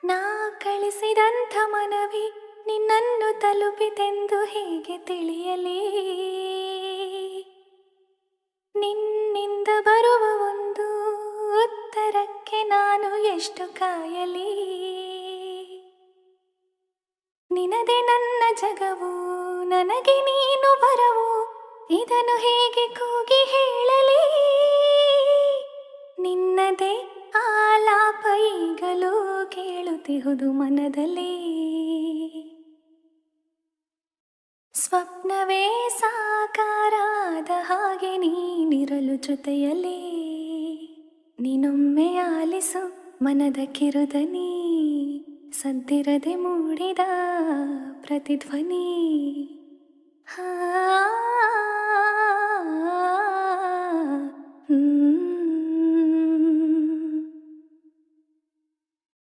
ನಾ ಕಳಿಸಿದಂಥ ಮನವಿ ನಿನ್ನನ್ನು ತಲುಪಿತೆಂದು ಹೇಗೆ ತಿಳಿಯಲಿ? ನಿನ್ನಿಂದ ಬರುವ ಒಂದು ಉತ್ತರಕ್ಕೆ ನಾನು ಎಷ್ಟು ಕಾಯಲಿ? ನಿನದೆ ನನ್ನ ಜಗವು, ನನಗೆ ನೀನು ಬರವು, ಇದನ್ನು ಹೇಗೆ ಕೂಗಿ ಹೇಳಲಿ? ನಿನ್ನದೇ ಆಲಾಪ ಈಗಲೂ ಕೇಳುತ್ತಿಹುದು ಮನದಲ್ಲಿ. ಸ್ವಪ್ನವೇ ಸಾಕಾರಾದ ಹಾಗೆ ನೀನಿರಲು ಜೊತೆಯಲ್ಲಿ. ನೀನೊಮ್ಮೆ ಆಲಿಸು ಮನದ ಕಿರುದನಿ, ಸದ್ದಿರದೆ ಮೂಡಿದ ಪ್ರತಿಧ್ವನಿ.